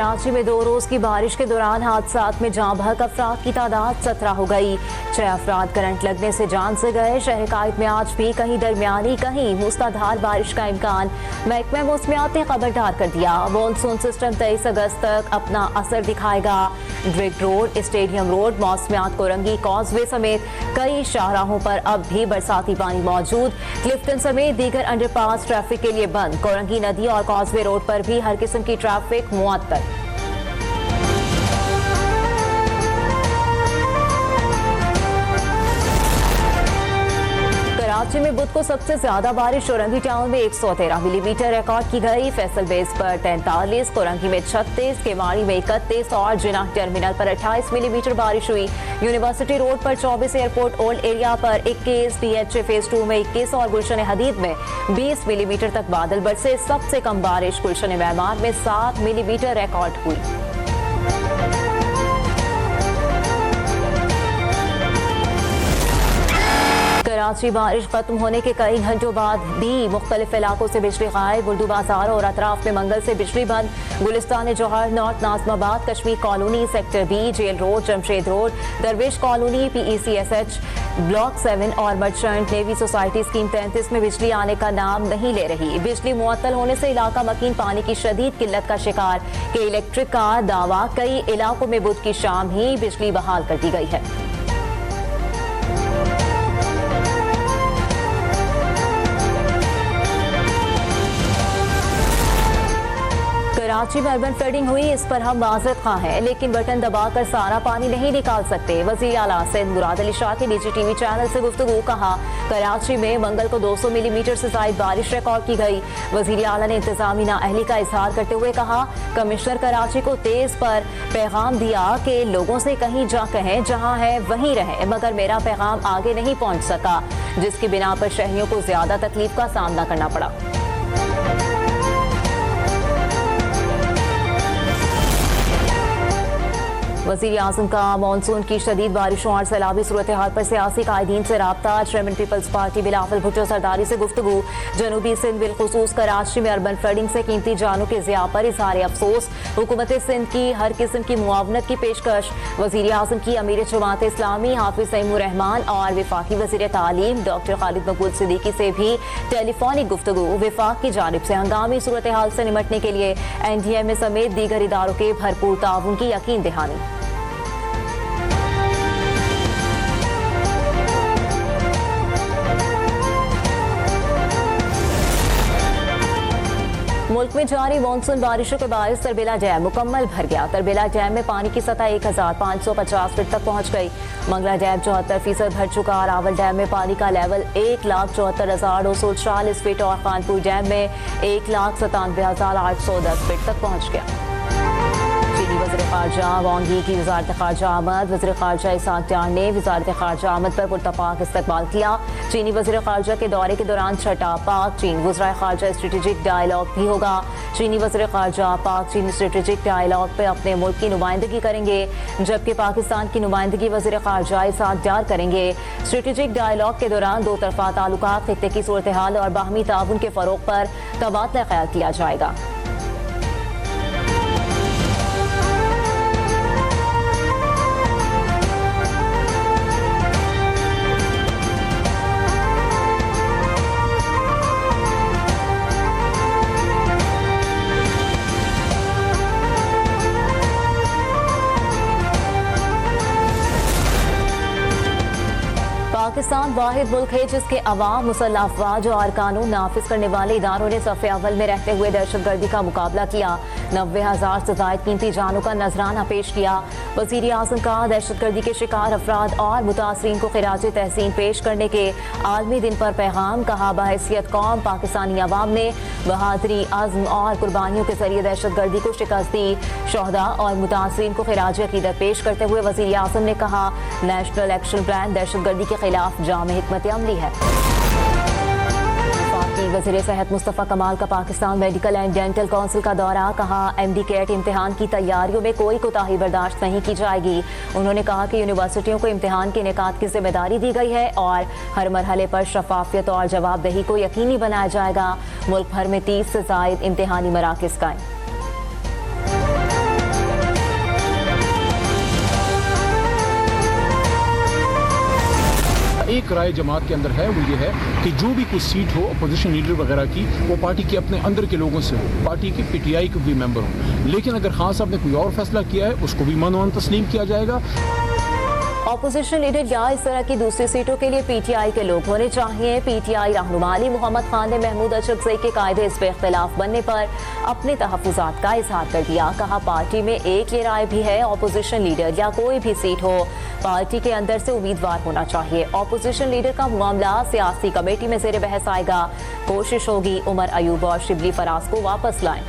कराची में 2 रोज की बारिश के दौरान हादसात में जाँ बहक अफराद की तादाद 17 हो गई। 6 अफराद करंट लगने से जान से गए। शहर कायद में आज भी कहीं दरमियानी कहीं मूसलाधार बारिश का इम्कान। महकमा मौसमियात ने खबरदार कर दिया, मानसून सिस्टम 23 अगस्त तक अपना असर दिखाएगा। ड्रिग रोड, स्टेडियम रोड, मौसमियात कोरंगी कॉजवे समेत कई शाहराहों पर अब भी बरसाती पानी मौजूद। क्लिफ्टन समेत दीगर अंडरपास ट्रैफिक के लिए बंद। कोरंगी नदी और कॉजवे रोड पर भी हर किस्म की ट्रैफिक मुअत्तल। कराची में बुध को सबसे ज्यादा बारिश कोरंगी टाउन में 113 मिलीमीटर रिकॉर्ड की गई। फैसल बेस पर 43, कोरंगी में 36, केवाड़ी में 31 और जिनाह टर्मिनल पर 28 मिलीमीटर बारिश हुई। यूनिवर्सिटी रोड पर 24, एयरपोर्ट ओल्ड एरिया पर 21, DHA फेज 2 में 21 और गुलशन हदीद में 20 मिलीमीटर तक बादल बरसे। सबसे कम बारिश गुलशन मेहमान में 7 मिलीमीटर रिकॉर्ड हुई। कराची बारिश खत्म होने के कई घंटों बाद भी मुख्तलिफ इलाकों से बिजली गायब। उर्दू बाजार और अतराफ में मंगल से बिजली बंद। Gulistan Jauhar, north Nazimabad, Kashmir colony, sector B, jail road, Jamshed road, Darvesh colony, PECSH block 7 और मर्चेंट नेवी सोसाइटी स्कीम 33 में बिजली आने का नाम नहीं ले रही। बिजली मुअत्तल होने से इलाका मकीन पानी की शदीद किल्लत का शिकार। के इलेक्ट्रिक का दावा, कई इलाकों में बुध की शाम ही बिजली बहाल कर दी गई है। कराची में अर्बन फ्लडिंग हुई, इस पर हम माजरत खा हैं, लेकिन बटन दबाकर सारा पानी नहीं निकाल सकते। वज़ीर आला सिंध मुराद अली शाह के निजी TV चैनल से गुफ्तगू। कहा, कराची में मंगल को 200 मिलीमीटर से ज्यादा बारिश रिकॉर्ड की गई। वज़ीर आला ने इंतजामी नाअहली का इजहार करते हुए कहा, कमिश्नर कराची को तेज पर पैगाम दिया कि लोगों से कहीं जा कहें जहाँ है वहीं रहें, मगर मेरा पैगाम आगे नहीं पहुँच सका, जिसकी बिना पर शहरियों को ज्यादा तकलीफ का सामना करना पड़ा। वज़ीर आज़म का मानसून की शदीद बारिशों और सैलाबी सूरत हाल पर सियासी कायदीन से राब्ता। Chairman people's party Bilawal Bhutto Zardari से गुफ्तगू। जनूबी सिंध बिलखुसूस कराची में अर्बन फ्लडिंग से कीमती जानों के ज़िया पर इज़हार अफसोस। हुकूमत सिंध की हर किस्म की मुआवनत की पेशकश। वज़ीर आज़म की अमीर जमात इस्लामी हाफिज तैमूर रहमान और वफाकी वज़ीर तालीम डॉक्टर खालिद मकबूल सिद्दीकी से भी टेलीफोनिक गुफ्तगू। वफाक की जानिब से हंगामी सूरत हाल से निमटने के लिए NDMA समेत दीगर इदारों के भरपूर ताउन की यकीन दहानी। मुल्क में जारी मानसून बारिशों के बायस तरबेला डैम मुकम्मल भर गया। तरबेला डैम में पानी की सतह 1550 फीट तक पहुंच गई। मंगला डैम 74% भर चुका। रावल डैम में पानी का लेवल 1,74,240 फीट और खानपुर डैम में 1,97,810 फीट तक पहुंच गया। चीनी वज़ीर ख़ारजा वांगी की वज़ारत ख़ारजा आमद। वज़ीर ख़ारजा इसाक डार ने वज़ारत ख़ारजा आमद पर पुरतपाक इस्तकबाल किया। चीनी वज़ीर ख़ारजा के दौरे के दौरान छठा पाक चीन वज़राए ख़ारजा स्ट्रेटेजिक डायलॉग भी होगा। चीनी वज़ीर ख़ारजा पाक चीन स्ट्रेटेजिक डायलॉग पर अपने मुल्क की नुमाइंदगी करेंगे, जबकि पाकिस्तान की नुमाइंदगी वज़ीर ख़ारजा इसाक डार करेंगे। स्ट्रेटेजिक डायलॉग के दौरान दो तरफ़ा ताल्लुकात, खित्ते की सूरत हाल और बाहमी ताउन के फ़रोग़ पर तबादला ख्याल किया जाएगा। पाकिस्तान वाहिद मुल्क है जिसके अवाम, मुसल्लह अफवाज और कानून नाफिज करने वाले इदारों ने सफ़े अव्वल में रहते हुए दहशतगर्दी का मुकाबला किया। 90,000 से ज़ायद कीमती जानों का नजराना पेश किया। वज़ीर आज़म का दहशतगर्दी के शिकार अफराद और मुतासरीन को खिराज तहसीन पेश करने के आलमी दिन पर पैगाम। कहा, बहैसियत कौम पाकिस्तानी अवाम ने बहादुरी, अज़्म और कुर्बानियों के जरिए दहशतगर्दी को शिकस्त दी। शोहदा और मुतासरीन को खिराज अकीदत पेश करते हुए वज़ीर आज़म ने कहा, नेशनल एक्शन प्लान दहशतगर्दी के खिलाफ जामे हिकमत अमली है। वज़ीर सेहत मुस्तफ़ा कमाल का Pakistan medical and dental council का दौरा। कहा, MD कैट इम्तिहान की तैयारियों में कोई कोताही बर्दाश्त नहीं की जाएगी। उन्होंने कहा कि यूनिवर्सिटियों को इम्तिहान के इनेकाद की जिम्मेदारी दी गई है और हर मरहले पर शफाफियत और जवाबदेही को यकीनी बनाया जाएगा। मुल्क भर में 30 से ज़ायद इम्तिहानी मराकिज़ कायम। एक राय जमात के अंदर है, वो ये है कि जो भी कुछ सीट हो अपोजिशन लीडर वगैरह की, वो पार्टी के अपने अंदर के लोगों से हो, पार्टी के PTI के भी मेंबर हो। लेकिन अगर खान साहब ने कोई और फैसला किया है, उसको भी मानवान तस्लीम किया जाएगा। ऑपोजिशन लीडर या इस तरह की दूसरी सीटों के लिए PTI के लोग होने चाहिए। PTI रहनुमा अली मोहम्मद खान ने महमूद अशरफजई के कायदे इस पे इख्तिलाफ बनने पर अपने तहफ़्फ़ुज़ात का इजहार कर दिया। कहा पार्टी में एक ये राय भी है, ऑपोजिशन लीडर या कोई भी सीट हो, पार्टी के अंदर से उम्मीदवार होना चाहिए। ऑपोजिशन लीडर का मामला सियासी कमेटी में ज़ेर बहस आएगा। कोशिश होगी उमर अयूब और शिबली फराज को वापस लाएं।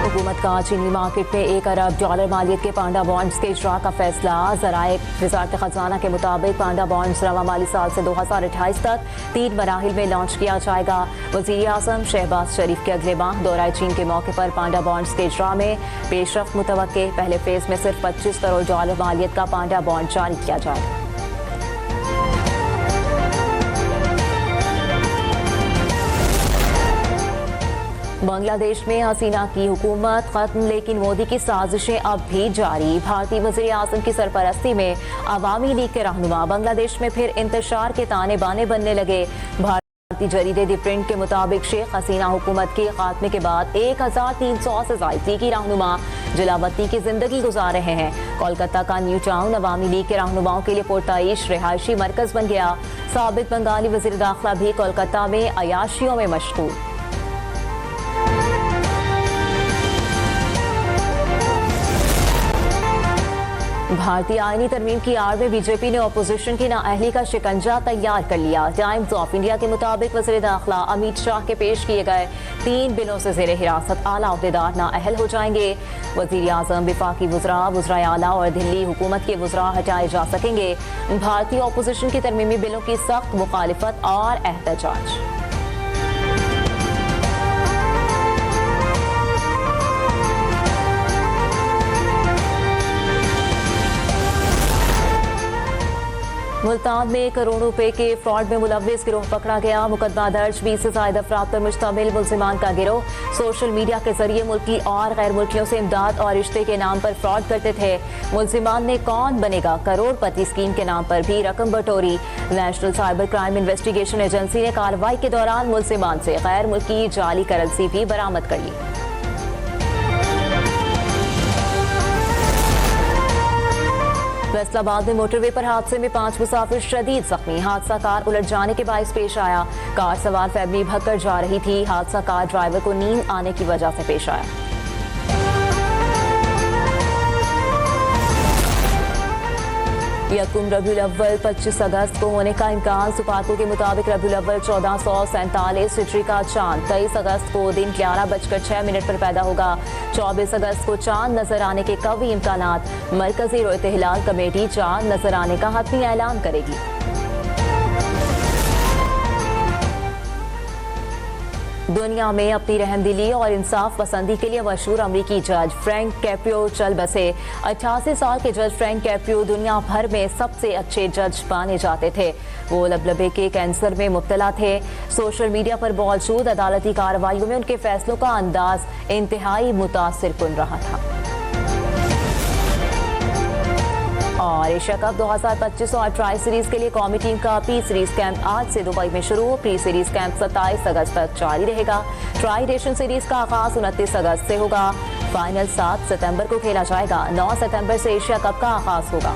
हुकूमत का चीनी मार्केट में $1 अरब मालियत के पांडा बॉन्ड्स के इजरा का फैसला। ज़राए वज़ारत खजाना के मुताबिक पांडा बॉन्ड्स रवा माली साल से 2028 तक 3 मराहिल में लॉन्च किया जाएगा। वज़ीर आज़म शहबाज शरीफ के अगले माह दौरा चीन के मौके पर पांडा बॉन्ड्स के इजरा में पेशरफ्त मुतवक्के। पहले फेज में सिर्फ $25 करोड़ मालियत का पांडा बॉन्ड जारी किया जाएगा। बांग्लादेश में हसीना की हुकूमत खत्म, लेकिन मोदी की साजिशें अब भी जारी। भारतीय वज़ीर आज़म की सरपरस्ती में अवामी लीग के रहनुमा बांग्लादेश में फिर इंतशार के ताने बाने बनने लगे। भारतीय जरीदे दी प्रिंट के मुताबिक शेख हसीना हुकूमत के खात्मे के बाद 1300 से ज़ायदी की रहनुमा जलावतनी की जिंदगी गुजार रहे हैं। कोलकाता का न्यू टाउन अवामी लीग के रहनुमाओं के लिए पुरताइश रिहायशी मरकज बन गया। साबिक बंगाली वज़ीर दाखिला भी कोलकाता में अयाशियों में मशगूल। भारतीय आईनी तरमीम की आड़ में बीजेपी ने अपोजिशन की नाअहली का शिकंजा तैयार कर लिया। टाइम्स ऑफ इंडिया के मुताबिक वज़ीर दाखिला अमित शाह के पेश किए गए 3 बिलों से ज़ेर हिरासत आला अहदेदार नाअहल हो जाएंगे। वज़ीर आज़म, विफाकी वज़रा, वज़राए आला और दिल्ली हुकूमत के वज़रा हटाए जा सकेंगे। भारतीय अपोजिशन की तरमीमी बिलों की सख्त मुखालिफत और एहतजाज। मुल्तान में करोड़ों रुपए के फ्रॉड में मुलव्विस गिरोह पकड़ा गया। मुकदमा दर्ज, 20 से ज्यादा अफराद पर मुश्तमिल मुल्जिमान का गिरोह सोशल मीडिया के जरिए मुल्की और गैर मुल्कियों से इमदाद और रिश्ते के नाम पर फ्रॉड करते थे। मुल्जिमान ने कौन बनेगा करोड़पति स्कीम के नाम पर भी रकम बटोरी। National cyber crime investigation agency ने कार्रवाई के दौरान मुल्जिमान से गैर मुल्की जाली करेंसी भी बरामद कर ली। फैसलाबाद में मोटरवे पर हादसे में 5 मुसाफिर शदीद जख्मी। हादसा कार उलट जाने के बायस पेश आया। कार सवार फैमिली भगकर जा रही थी। हादसा कार ड्राइवर को नींद आने की वजह से पेश आया। यकुम रबीउल अव्वल 25 अगस्त को होने का इम्कान। सुपाको के मुताबिक रबीउल अव्वल 1447 हिजरी का चांद 23 अगस्त को दिन 11:06 पर पैदा होगा। 24 अगस्त को चांद नजर आने के कवी इम्कानात। मरकजी रोयत हिलाल कमेटी चांद नजर आने का हतमी ऐलान करेगी। दुनिया में अपनी रहमदिली और इंसाफ पसंदी के लिए मशहूर अमरीकी जज फ्रैंक कैप्रियो चल बसे। 88 साल के जज फ्रैंक कैप्रियो दुनिया भर में सबसे अच्छे जज माने जाते थे। वो लबलबे के कैंसर में मुब्तला थे। सोशल मीडिया पर मौजूद अदालती कार्रवाइयों में उनके फैसलों का अंदाज इंतहाई मुतासिरकुन रहा था। और एशिया कप 2025 और ट्राई सीरीज के लिए कौमी टीम का प्री सीरीज कैंप आज से दुबई में शुरू। प्री सीरीज कैंप 27 अगस्त तक जारी रहेगा। ट्राई नेशन सीरीज का आगाज 29 अगस्त से होगा। फाइनल 7 सितंबर को खेला जाएगा। 9 सितंबर से एशिया कप का आगाज होगा।